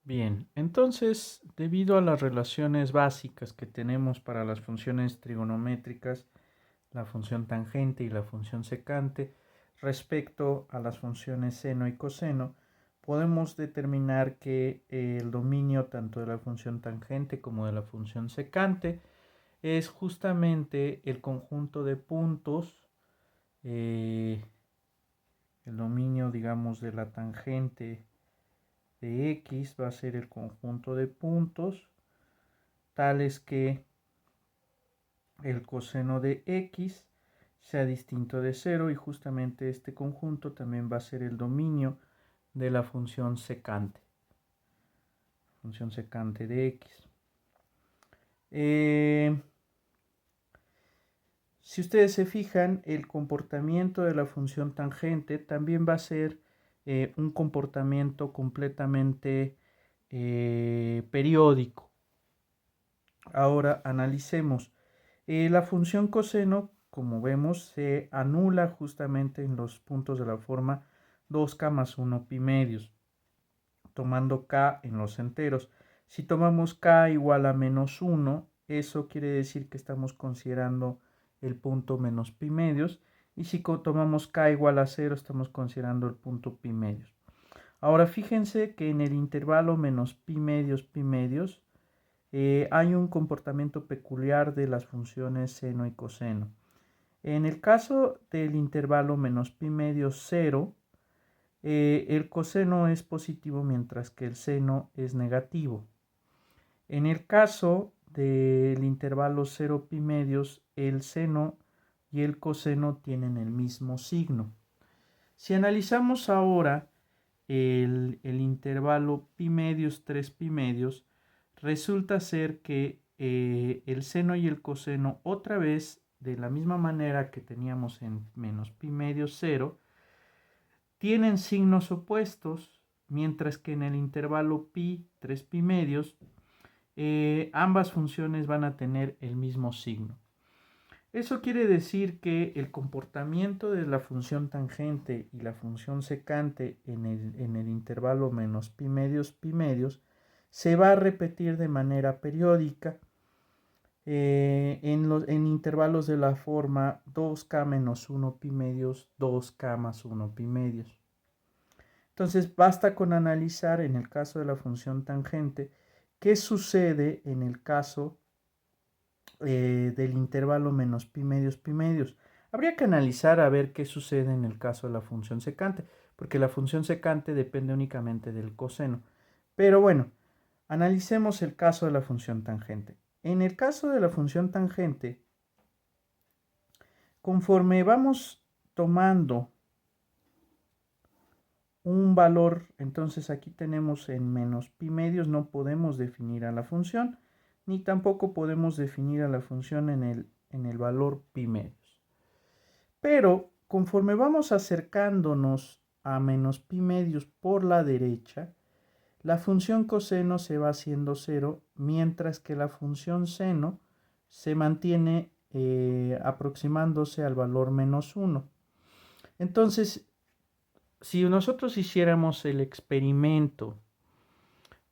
Bien, entonces, debido a las relaciones básicas que tenemos para las funciones trigonométricas, la función tangente y la función secante, respecto a las funciones seno y coseno, podemos determinar que el dominio tanto de la función tangente como de la función secante es justamente el conjunto de puntos, eh, el dominio, digamos, de la tangente de x va a ser el conjunto de puntos tales que el coseno de x sea distinto de cero, y justamente este conjunto también va a ser el dominio de la función secante de x. Si ustedes se fijan, el comportamiento de la función tangente también va a ser un comportamiento completamente periódico. Ahora analicemos. La función coseno, como vemos, se anula justamente en los puntos de la forma 2k más 1 pi medios, tomando k en los enteros. Si tomamos k igual a menos 1, eso quiere decir que estamos considerando el punto menos pi medios, y si tomamos k igual a 0, estamos considerando el punto pi medios. Ahora fíjense que en el intervalo menos pi medios, hay un comportamiento peculiar de las funciones seno y coseno. En el caso del intervalo menos pi medios 0, el coseno es positivo mientras que el seno es negativo. En el caso del intervalo 0 pi medios, el seno y el coseno tienen el mismo signo. Si analizamos ahora el intervalo pi medios 3 pi medios, resulta ser que el seno y el coseno, otra vez de la misma manera que teníamos en menos pi medios 0, tienen signos opuestos, mientras que en el intervalo pi 3 pi medios, ambas funciones van a tener el mismo signo. Eso quiere decir que el comportamiento de la función tangente y la función secante en el intervalo menos pi medios se va a repetir de manera periódica en intervalos de la forma 2k menos 1 pi medios, 2k más 1 pi medios. Entonces basta con analizar en el caso de la función tangente qué sucede en el caso del intervalo menos pi medios. Habría que analizar a ver qué sucede en el caso de la función secante, porque la función secante depende únicamente del coseno. Pero bueno, analicemos el caso de la función tangente. En el caso de la función tangente, conforme vamos tomando un valor, entonces aquí tenemos en menos pi medios, no podemos definir a la función, ni tampoco podemos definir a la función en el valor pi medios. Pero conforme vamos acercándonos a menos pi medios por la derecha, la función coseno se va haciendo 0, mientras que la función seno se mantiene aproximándose al valor menos 1. Entonces, si nosotros hiciéramos el experimento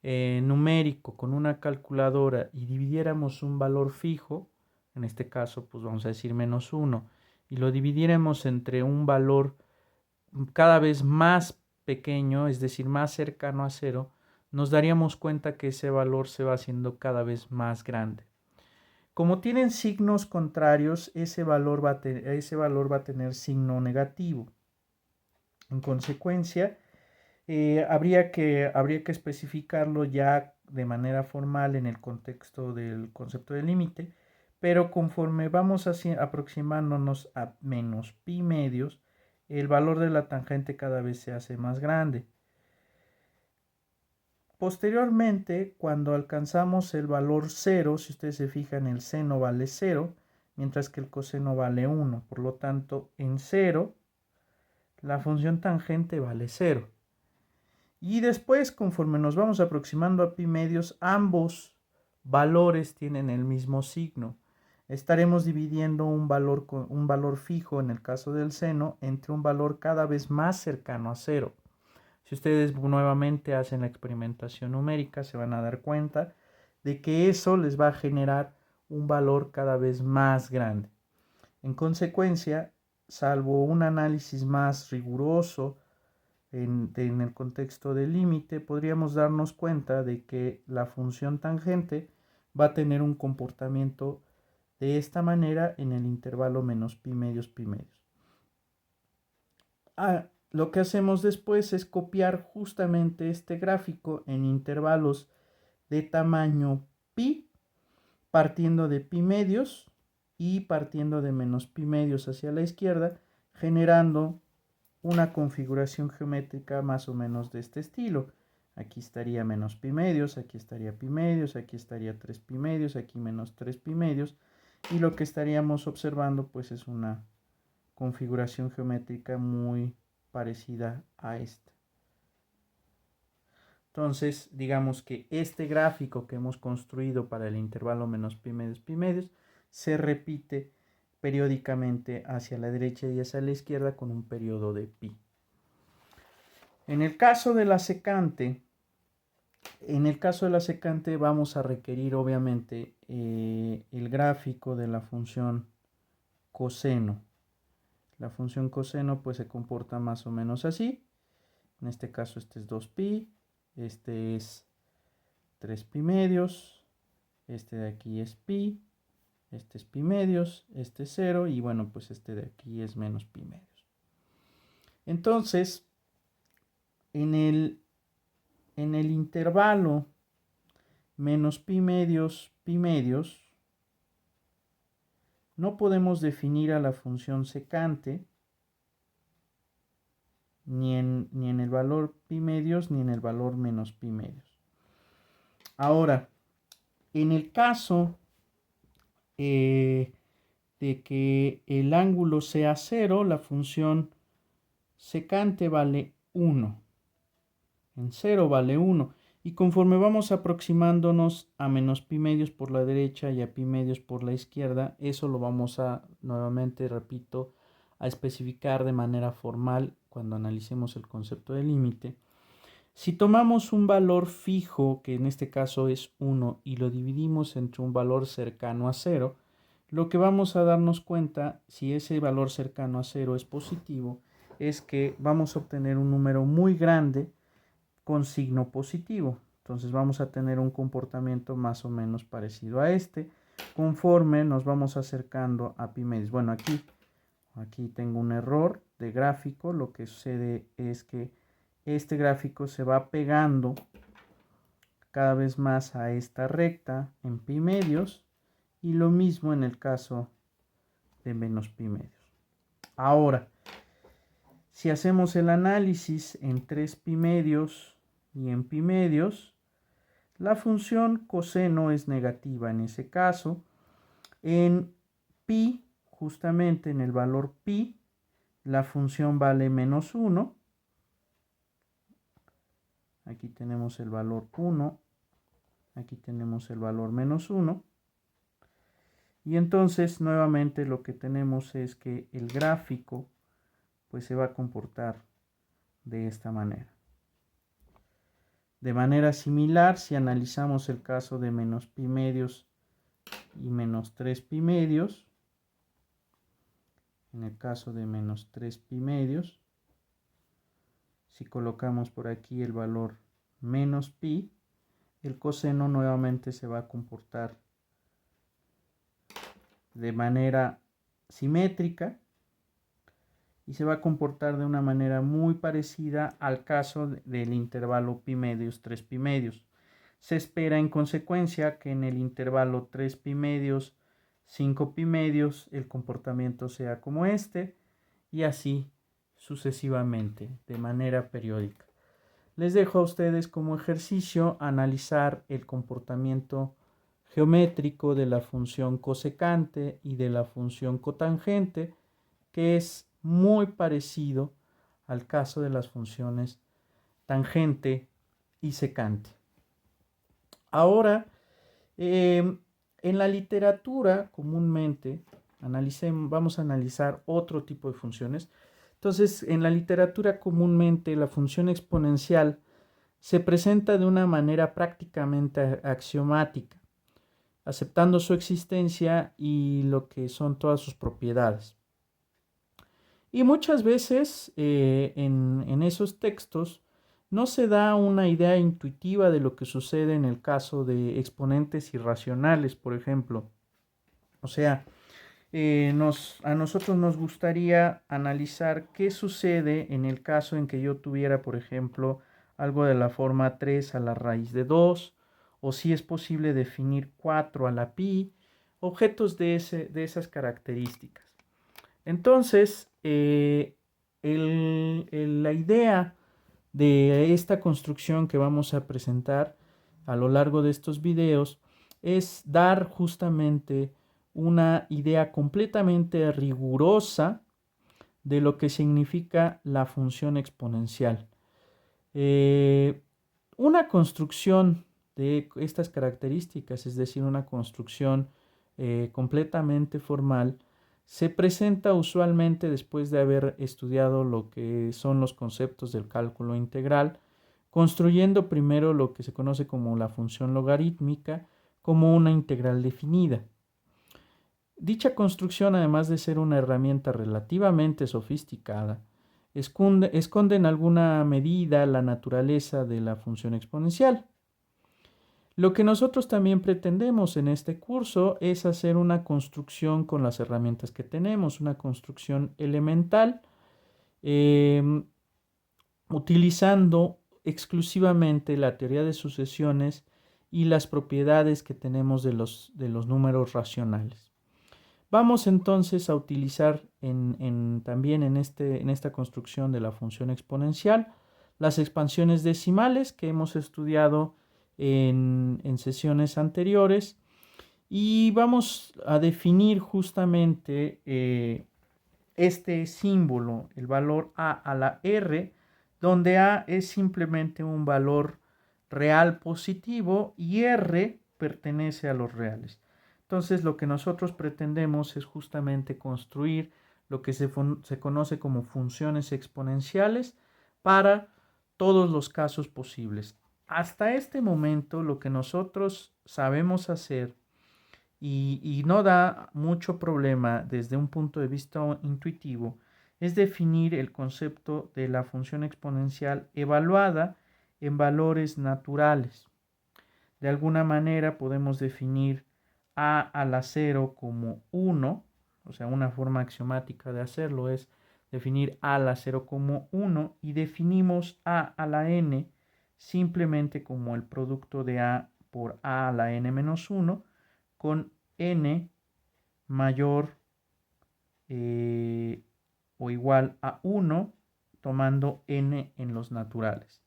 numérico con una calculadora y dividiéramos un valor fijo, en este caso pues vamos a decir menos 1, y lo dividiéramos entre un valor cada vez más pequeño, es decir, más cercano a 0, nos daríamos cuenta que ese valor se va haciendo cada vez más grande. Como tienen signos contrarios, ese valor va a tener signo negativo. En consecuencia, habría que especificarlo ya de manera formal en el contexto del concepto de límite, pero conforme vamos aproximándonos a menos pi medios, el valor de la tangente cada vez se hace más grande. Posteriormente, cuando alcanzamos el valor 0, si ustedes se fijan, el seno vale 0, mientras que el coseno vale 1. Por lo tanto, en 0, la función tangente vale 0. Y después, conforme nos vamos aproximando a pi medios, ambos valores tienen el mismo signo. Estaremos dividiendo un valor fijo, en el caso del seno, entre un valor cada vez más cercano a 0. Si ustedes nuevamente hacen la experimentación numérica, se van a dar cuenta de que eso les va a generar un valor cada vez más grande. En consecuencia, salvo un análisis más riguroso en el contexto del límite, podríamos darnos cuenta de que la función tangente va a tener un comportamiento de esta manera en el intervalo menos pi medios pi medios. Lo que hacemos después es copiar justamente este gráfico en intervalos de tamaño pi, partiendo de pi medios y partiendo de menos pi medios hacia la izquierda, generando una configuración geométrica más o menos de este estilo. Aquí estaría menos pi medios, aquí estaría pi medios, aquí estaría 3 pi medios, aquí menos 3 pi medios, y lo que estaríamos observando pues es una configuración geométrica muy parecida a esta. Entonces, digamos que este gráfico que hemos construido para el intervalo menos pi medios, se repite periódicamente hacia la derecha y hacia la izquierda con un periodo de pi. En el caso de la secante, vamos a requerir obviamente el gráfico de la función coseno. La función coseno pues se comporta más o menos así. En este caso este es 2pi, este es 3 pi medios, este de aquí es pi, este es pi medios, este es 0 y bueno pues este de aquí es menos pi medios. Entonces, en el intervalo menos pi medios, no podemos definir a la función secante ni en el valor pi medios ni en el valor menos pi medios. Ahora, en el caso de que el ángulo sea 0, la función secante vale 1. En 0 vale 1. Y conforme vamos aproximándonos a menos pi medios por la derecha y a pi medios por la izquierda, eso lo vamos a, nuevamente repito, a especificar de manera formal cuando analicemos el concepto de límite. Si tomamos un valor fijo, que en este caso es 1, y lo dividimos entre un valor cercano a 0, lo que vamos a darnos cuenta, si ese valor cercano a 0 es positivo, es que vamos a obtener un número muy grande con signo positivo. Entonces vamos a tener un comportamiento más o menos parecido a este, conforme nos vamos acercando a pi medios. Bueno, aquí tengo un error de gráfico. Lo que sucede es que este gráfico se va pegando cada vez más a esta recta en pi medios, y lo mismo en el caso de menos pi medios. Ahora, si hacemos el análisis en 3 pi medios y en pi medios, la función coseno es negativa en ese caso. En pi, justamente en el valor pi, la función vale menos 1. Aquí tenemos el valor 1, aquí tenemos el valor menos 1. Y entonces nuevamente lo que tenemos es que el gráfico pues se va a comportar de esta manera. De manera similar, si analizamos el caso de menos pi medios y menos 3 pi medios, en el caso de menos 3 pi medios, si colocamos por aquí el valor menos pi, el coseno nuevamente se va a comportar de manera simétrica y se va a comportar de una manera muy parecida al caso del intervalo pi medios 3 pi medios. Se espera en consecuencia que en el intervalo 3 pi medios 5 pi medios el comportamiento sea como este, y así sucesivamente de manera periódica. Les dejo a ustedes como ejercicio analizar el comportamiento geométrico de la función cosecante y de la función cotangente, que es muy parecido al caso de las funciones tangente y secante. Ahora, en la literatura comúnmente vamos a analizar otro tipo de funciones. Entonces, en la literatura comúnmente la función exponencial se presenta de una manera prácticamente axiomática, aceptando su existencia y lo que son todas sus propiedades. Y muchas veces en esos textos no se da una idea intuitiva de lo que sucede en el caso de exponentes irracionales, por ejemplo. O sea, a nosotros nos gustaría analizar qué sucede en el caso en que yo tuviera, por ejemplo, algo de la forma 3 a la raíz de 2, o si es posible definir 4 a la pi, objetos de esas características. Entonces, la idea de esta construcción que vamos a presentar a lo largo de estos videos es dar justamente una idea completamente rigurosa de lo que significa la función exponencial. Una construcción de estas características, es decir, una construcción completamente formal, se presenta usualmente después de haber estudiado lo que son los conceptos del cálculo integral, construyendo primero lo que se conoce como la función logarítmica como una integral definida. Dicha construcción, además de ser una herramienta relativamente sofisticada, esconde en alguna medida la naturaleza de la función exponencial. Lo que nosotros también pretendemos en este curso es hacer una construcción con las herramientas que tenemos, una construcción elemental, eh, utilizando exclusivamente la teoría de sucesiones y las propiedades que tenemos de los números racionales. Vamos entonces a utilizar también en esta construcción de la función exponencial las expansiones decimales que hemos estudiado en sesiones anteriores, y vamos a definir justamente este símbolo, el valor a la r, donde a es simplemente un valor real positivo y r pertenece a los reales. Entonces, lo que nosotros pretendemos es justamente construir lo que se conoce como funciones exponenciales para todos los casos posibles. Hasta este momento, lo que nosotros sabemos hacer y no da mucho problema desde un punto de vista intuitivo es definir el concepto de la función exponencial evaluada en valores naturales. De alguna manera podemos definir a la 0 como 1, o sea, una forma axiomática de hacerlo es definir a la 0 como 1 y definimos a la n simplemente como el producto de a por a la n menos 1 con n mayor o igual a 1, tomando n en los naturales.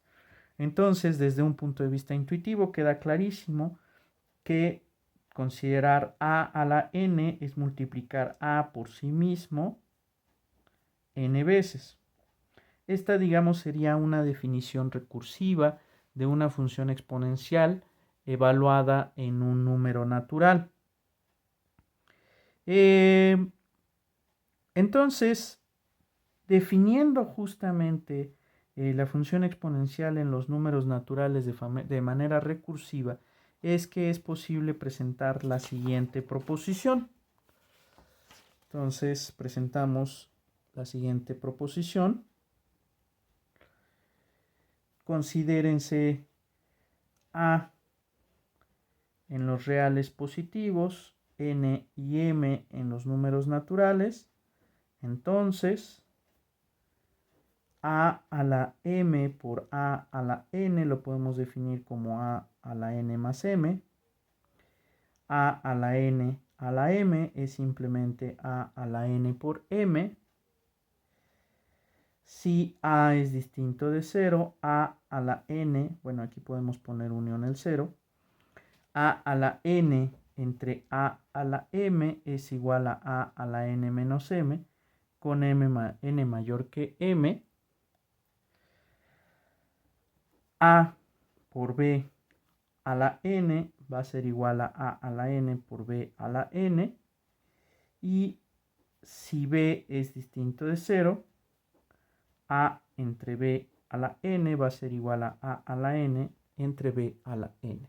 Entonces, desde un punto de vista intuitivo, queda clarísimo que considerar a la n es multiplicar a por sí mismo n veces. Esta, digamos, sería una definición recursiva de una función exponencial evaluada en un número natural. Entonces, definiendo justamente la función exponencial en los números naturales de manera recursiva, es que es posible presentar la siguiente proposición. Entonces, presentamos la siguiente proposición. Considérense a en los reales positivos, n y m en los números naturales. Entonces, a la m por a la n lo podemos definir como a la n más m. A la n a la m es simplemente a la n por m. Si a es distinto de 0, a la n, bueno, aquí podemos poner unión el 0. A la n entre a la m es igual a la n menos m, con n mayor que m. A por b a la n va a ser igual a la n por b a la n. Y si b es distinto de 0, A entre B a la n va a ser igual a la n entre B a la n.